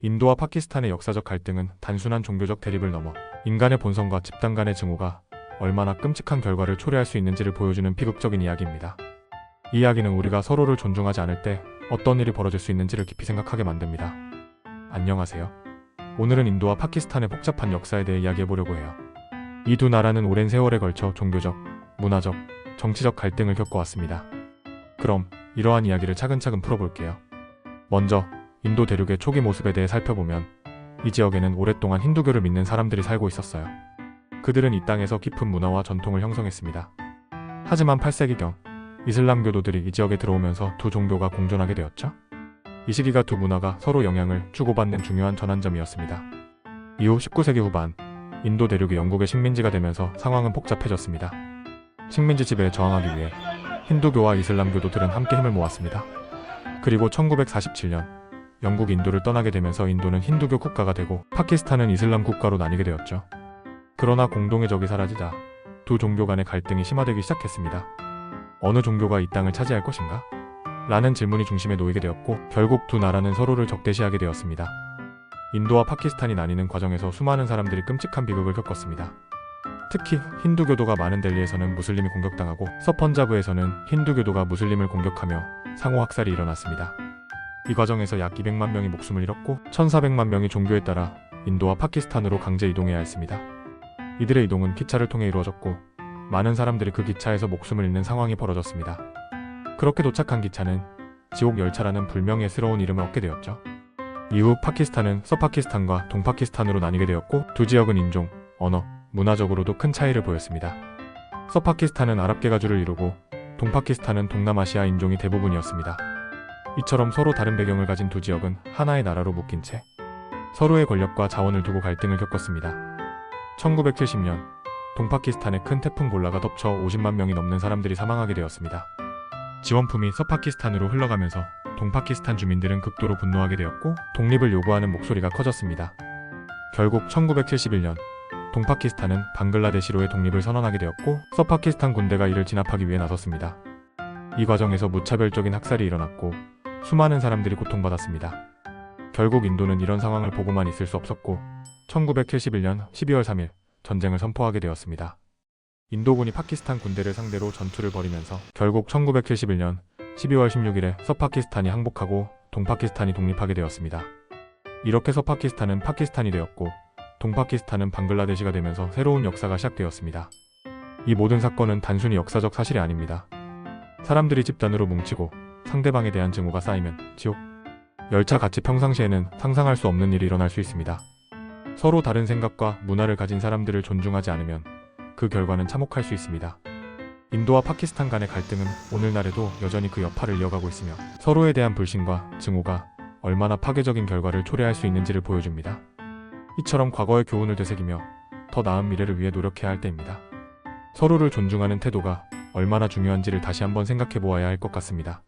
인도와 파키스탄의 역사적 갈등은 단순한 종교적 대립을 넘어 인간의 본성과 집단 간의 증오가 얼마나 끔찍한 결과를 초래할 수 있는지를 보여주는 비극적인 이야기입니다. 이 이야기는 우리가 서로를 존중하지 않을 때 어떤 일이 벌어질 수 있는지를 깊이 생각하게 만듭니다. 안녕하세요. 오늘은 인도와 파키스탄의 복잡한 역사에 대해 이야기해보려고 해요. 이 두 나라는 오랜 세월에 걸쳐 종교적, 문화적, 정치적 갈등을 겪어왔습니다. 그럼 이러한 이야기를 차근차근 풀어볼게요. 먼저 인도 대륙의 초기 모습에 대해 살펴보면 이 지역에는 오랫동안 힌두교를 믿는 사람들이 살고 있었어요. 그들은 이 땅에서 깊은 문화와 전통을 형성했습니다. 하지만 8세기경 이슬람교도들이 이 지역에 들어오면서 두 종교가 공존하게 되었죠. 이 시기가 두 문화가 서로 영향을 주고받는 중요한 전환점이었습니다. 이후 19세기 후반 인도 대륙이 영국의 식민지가 되면서 상황은 복잡해졌습니다. 식민지 지배에 저항하기 위해 힌두교와 이슬람교도들은 함께 힘을 모았습니다. 그리고 1947년 영국이 인도를 떠나게 되면서 인도는 힌두교 국가가 되고 파키스탄은 이슬람 국가로 나뉘게 되었죠. 그러나 공동의 적이 사라지자 두 종교 간의 갈등이 심화되기 시작했습니다. 어느 종교가 이 땅을 차지할 것인가? 라는 질문이 중심에 놓이게 되었고 결국 두 나라는 서로를 적대시하게 되었습니다. 인도와 파키스탄이 나뉘는 과정에서 수많은 사람들이 끔찍한 비극을 겪었습니다. 특히 힌두교도가 많은 델리에서는 무슬림이 공격당하고 서펀자브에서는 힌두교도가 무슬림을 공격하며 상호 학살이 일어났습니다. 이 과정에서 약 200만 명이 목숨을 잃었고 1400만 명이 종교에 따라 인도와 파키스탄으로 강제 이동해야 했습니다. 이들의 이동은 기차를 통해 이루어졌고 많은 사람들이 그 기차에서 목숨을 잃는 상황이 벌어졌습니다. 그렇게 도착한 기차는 지옥 열차라는 불명예스러운 이름을 얻게 되었죠. 이후 파키스탄은 서파키스탄과 동파키스탄으로 나뉘게 되었고 두 지역은 인종, 언어, 문화적으로도 큰 차이를 보였습니다. 서파키스탄은 아랍계가 주를 이루고 동파키스탄은 동남아시아 인종이 대부분이었습니다. 이처럼 서로 다른 배경을 가진 두 지역은 하나의 나라로 묶인 채 서로의 권력과 자원을 두고 갈등을 겪었습니다. 1970년 동파키스탄에 큰 태풍 골라가 덮쳐 50만 명이 넘는 사람들이 사망하게 되었습니다. 지원품이 서파키스탄으로 흘러가면서 동파키스탄 주민들은 극도로 분노하게 되었고 독립을 요구하는 목소리가 커졌습니다. 결국 1971년 동파키스탄은 방글라데시로의 독립을 선언하게 되었고 서파키스탄 군대가 이를 진압하기 위해 나섰습니다. 이 과정에서 무차별적인 학살이 일어났고 수많은 사람들이 고통받았습니다. 결국 인도는 이런 상황을 보고만 있을 수 없었고 1971년 12월 3일 전쟁을 선포하게 되었습니다. 인도군이 파키스탄 군대를 상대로 전투를 벌이면서 결국 1971년 12월 16일에 서파키스탄이 항복하고 동파키스탄이 독립하게 되었습니다. 이렇게 서파키스탄은 파키스탄이 되었고 동파키스탄은 방글라데시가 되면서 새로운 역사가 시작되었습니다. 이 모든 사건은 단순히 역사적 사실이 아닙니다. 사람들이 집단으로 뭉치고 상대방에 대한 증오가 쌓이면 지옥 열차 같이 평상시에는 상상할 수 없는 일이 일어날 수 있습니다. 서로 다른 생각과 문화를 가진 사람들을 존중하지 않으면 그 결과는 참혹할 수 있습니다. 인도와 파키스탄 간의 갈등은 오늘날에도 여전히 그 여파를 이어가고 있으며 서로에 대한 불신과 증오가 얼마나 파괴적인 결과를 초래할 수 있는지를 보여줍니다. 이처럼 과거의 교훈을 되새기며 더 나은 미래를 위해 노력해야 할 때입니다. 서로를 존중하는 태도가 얼마나 중요한지를 다시 한번 생각해 보아야 할 것 같습니다.